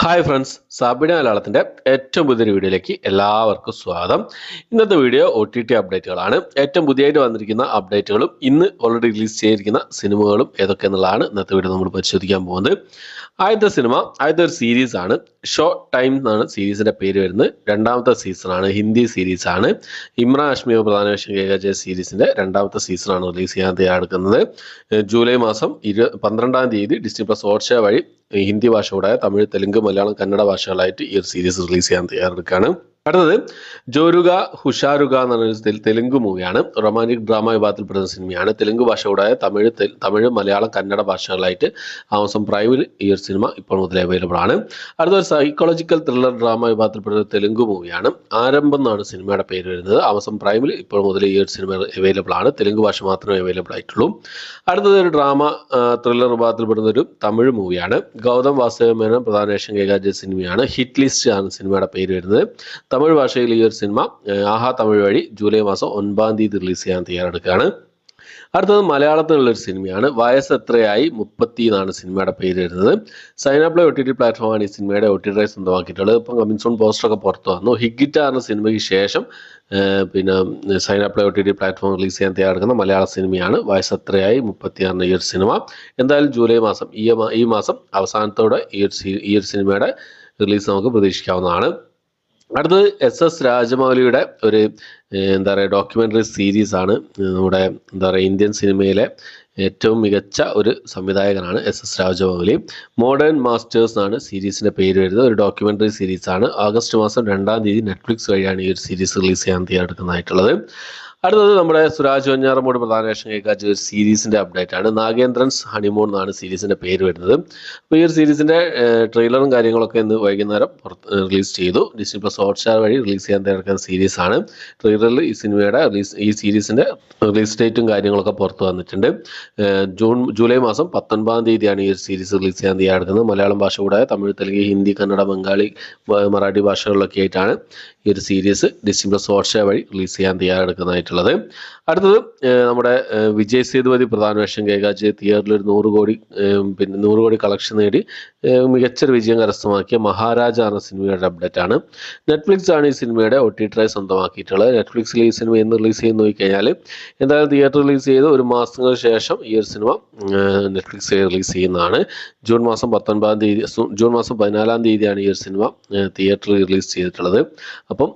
Hi friends, സാബിന മലയാളത്തിൻ്റെ ഏറ്റവും പുതിയൊരു വീഡിയോയിലേക്ക് എല്ലാവർക്കും സ്വാഗതം. ഇന്നത്തെ വീഡിയോ OTT അപ്ഡേറ്റുകളാണ്. ഏറ്റവും പുതിയതായിട്ട് വന്നിരിക്കുന്ന അപ്ഡേറ്റുകളും ഇന്ന് ഓൾറെഡി റിലീസ് ചെയ്തിരിക്കുന്ന സിനിമകളും ഏതൊക്കെ എന്നുള്ളതാണ് ഇന്നത്തെ വീഡിയോ നമ്മൾ പരിശോധിക്കാൻ പോകുന്നത്. ആദ്യത്തെ ഒരു സീരീസ് ആണ്. ഷോ ടൈം എന്നാണ് സീരീസിന്റെ പേര് വരുന്നത്. രണ്ടാമത്തെ സീസണാണ്, ഹിന്ദി സീരീസ് ആണ്. ഇമ്രാൻ ഹാഷ്മി പ്രധാന വേഷം കൈകാര്യം സീരീസിന്റെ രണ്ടാമത്തെ സീസണാണ് റിലീസ് ചെയ്യാൻ തയ്യാറെടുക്കുന്നത്. ജൂലൈ മാസം 12-ാം തീയതി ഡിസ്നി പ്ലസ് ഹോട്ട്സ്റ്റാർ വഴി ഹിന്ദി ഭാഷയോടായ തമിഴ്, തെലുങ്ക്, മലയാളം, കന്നഡ ഭാഷകളായിട്ട് ഈ ഒരു സീരീസ് റിലീസ് ചെയ്യാൻ തയ്യാറെടുക്കുകയാണ്. അടുത്തത് ജോരുക ഹുഷാരുക എന്ന് പറഞ്ഞ തെലുങ്ക് മൂവിയാണ്. റൊമാൻറ്റിക് ഡ്രാമ വിഭാഗത്തിൽപ്പെടുന്ന സിനിമയാണ്. തെലുങ്ക് ഭാഷയോടായ തമിഴ്, മലയാളം, കന്നഡ ഭാഷകളായിട്ട് ആമസോൺ പ്രൈമിൽ ഈ ഒരു സിനിമ ഇപ്പോൾ മുതൽ അവൈലബിൾ ആണ്. അടുത്തൊരു സൈക്കോളജിക്കൽ ത്രില്ലർ ഡ്രാമ വിഭാഗത്തിൽപ്പെടുന്ന തെലുങ്ക് മൂവിയാണ്. ആരംഭം എന്നാണ് സിനിമയുടെ പേര് വരുന്നത്. ആമസോൺ പ്രൈമിൽ ഇപ്പോൾ മുതൽ ഈ ഒരു സിനിമ അവൈലബിൾ ആണ്. തെലുങ്ക് ഭാഷ മാത്രമേ അവൈലബിൾ ആയിട്ടുള്ളൂ. അടുത്തത് ഒരു ഡ്രാമ ത്രില്ലർ വിഭാഗത്തിൽപ്പെടുന്ന ഒരു തമിഴ് മൂവിയാണ്. ഗൗതം വാസുദേവ പ്രധാന വേഷം കൈകാര്യം സിനിമയാണ്. ഹിറ്റ് ലിസ്റ്റ് ആണ് സിനിമയുടെ പേര് വരുന്നത്. തമിഴ് ഭാഷയിൽ ഈ ഒരു സിനിമ ആഹാ തമിഴ് വഴി ജൂലൈ മാസം 9-ാം തീയതി റിലീസ് ചെയ്യാൻ തയ്യാറെടുക്കുകയാണ്. അടുത്തത് മലയാളത്തിലുള്ളൊരു സിനിമയാണ്. വയസ്സ് എത്രയായി 30 എന്നാണ് സിനിമയുടെ പേര് വരുന്നത്. സൈനാപ്ലേ OTT പ്ലാറ്റ്ഫോമാണ് ഈ സിനിമയുടെ OTT റൈറ്റ്സ് സ്വന്തമാക്കിയിട്ടുള്ളത്. ഇപ്പം കമ്മിങ് സൂൺ പോസ്റ്ററൊക്കെ പുറത്തു വന്നു. ഹിഗിറ്റ എന്ന സിനിമയ്ക്ക് ശേഷം സൈനാപ്ലേ OTT പ്ലാറ്റ്ഫോം റിലീസ് ചെയ്യാൻ തയ്യാറെടുക്കുന്ന മലയാള സിനിമയാണ് വയസ്സ് എത്രയായി 36 ഈ ഒരു സിനിമ. എന്തായാലും ജൂലൈ മാസം ഈ മാസം അവസാനത്തോടെ ഈ ഒരു സിനിമയുടെ റിലീസ് നമുക്ക് പ്രതീക്ഷിക്കാവുന്നതാണ്. അടുത്തത് SS രാജമൗലിയുടെ ഒരു ഡോക്യുമെൻ്ററി സീരീസ് ആണ്. നമ്മുടെ ഇന്ത്യൻ സിനിമയിലെ ഏറ്റവും മികച്ച ഒരു സംവിധായകനാണ് SS രാജമൗലി. മോഡേൺ മാസ്റ്റേഴ്സ് ആണ് സീരീസിന്റെ പേര് വരുന്നത്. ഒരു ഡോക്യുമെൻ്ററി സീരീസ് ആണ്. ഓഗസ്റ്റ് മാസം 2-ാം തീയതി നെറ്റ്ഫ്ലിക്സ് വഴിയാണ് ഈ ഒരു സീരീസ് റിലീസ് ചെയ്യാൻ തയ്യാറെടുക്കുന്നതായിട്ടുള്ളത്. അടുത്തത് നമ്മുടെ സുരാജ് വെഞ്ഞാറമൂട് പ്രധാന വേഷം കൈകാര്യം ഒരു സീരീസിന്റെ അപ്ഡേറ്റ് ആണ്. നാഗേന്ദ്രൻസ് ഹണിമൂൺ എന്നാണ് സീരീസിന്റെ പേര് വരുന്നത്. അപ്പോൾ ഈ ഒരു സീരീസിന്റെ ട്രെയിലറും കാര്യങ്ങളൊക്കെ ഇന്ന് വൈകുന്നേരം റിലീസ് ചെയ്തു. ഡിസ്നി പ്ലസ് ഹോട്ട്സ്റ്റാർ വഴി റിലീസ് ചെയ്യാൻ തയ്യാറെടുക്കുന്ന സീരീസ് ആണ്. ട്രെയിലറിൽ ഈ സീരീസിന്റെ റിലീസ് ഡേറ്റും കാര്യങ്ങളൊക്കെ പുറത്തു വന്നിട്ടുണ്ട്. ജൂലൈ മാസം 19-ാം തീയതിയാണ് ഈ ഒരു സീരീസ് റിലീസ് ചെയ്യാൻ തയ്യാറെടുക്കുന്നത്. മലയാളം ഭാഷ കൂടാതെ തമിഴ്, തെലുങ്ക്, ഹിന്ദി, കന്നഡ, ബംഗാളി, മറാഠി ഭാഷകളിലൊക്കെ ആയിട്ടാണ് ഈ ഒരു സീരീസ് ഡിസ്നി പ്ലസ് ഹോട്ട്സ്റ്റാർ വഴി റിലീസ് ചെയ്യാൻ തയ്യാറെടുക്കുന്നതായിട്ടുള്ളത്. അടുത്തത് നമ്മുടെ വിജയ് സേതുപതി പ്രധാന വേഷം കൈകാര്യം തിയേറ്ററിൽ ഒരു 100 കോടി കളക്ഷൻ നേടി മികച്ചൊരു വിജയം കരസ്ഥമാക്കിയ മഹാരാജ എന്ന സിനിമയുടെ അപ്ഡേറ്റ് ആണ്. നെറ്റ്ഫ്ലിക്സ് ആണ് ഈ സിനിമയുടെ OTT റൈറ്റ്സ് സ്വന്തമാക്കിയിട്ടുള്ളത്. നെറ്റ്ഫ്ലിക്സിൽ ഈ സിനിമ എന്ന് റിലീസ് ചെയ്ത് നോക്കിക്കഴിഞ്ഞാൽ എന്തായാലും തിയേറ്റർ റിലീസ് ചെയ്ത് ഒരു മാസങ്ങൾക്ക് ശേഷം ഈ ഒരു സിനിമ നെറ്റ്ഫ്ലിക്സ് റിലീസ് ചെയ്യുന്നതാണ്. ജൂൺ മാസം 14-ാം തീയതിയാണ് ഈ ഒരു സിനിമ തിയേറ്ററിൽ റിലീസ് ചെയ്തിട്ടുള്ളത്. അപ്പം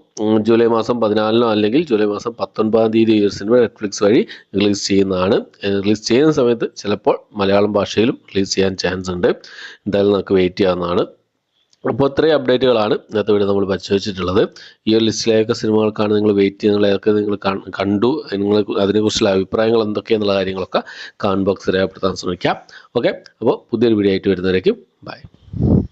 ജൂലൈ മാസം 14-നോ അല്ലെങ്കിൽ ജൂലൈ മാസം 19-ാം തീയതി ഈ ഒരു സിനിമ നെറ്റ്ഫ്ലിക്സ് വഴി റിലീസ് ചെയ്യുന്നതാണ്. റിലീസ് ചെയ്യുന്ന സമയത്ത് ചിലപ്പോൾ മലയാളം ഭാഷയിലും റിലീസ് ചെയ്യാൻ ചാൻസ് ഉണ്ട്. എന്തായാലും നമുക്ക് വെയിറ്റ് ചെയ്യാവുന്നതാണ്. അപ്പോൾ ഇത്രയും അപ്ഡേറ്റുകളാണ് ഇന്നത്തെ വീഡിയോ നമ്മൾ പരിശോധിച്ചിട്ടുള്ളത്. ഈ ഒരു ലിസ്റ്റിലേക്കൊക്കെ സിനിമകൾക്കാണ് നിങ്ങൾ വെയിറ്റ് ചെയ്യുന്നത്, ഏതൊക്കെ നിങ്ങൾ കണ്ടു, നിങ്ങൾ അതിനെക്കുറിച്ചുള്ള അഭിപ്രായങ്ങൾ എന്തൊക്കെയെന്നുള്ള കാര്യങ്ങളൊക്കെ കമന്റ് ബോക്സിൽ രേഖപ്പെടുത്താൻ ശ്രമിക്കാം. ഓക്കെ, അപ്പോൾ പുതിയൊരു വീഡിയോ ആയിട്ട് വരുന്നവരേക്കും ബൈ.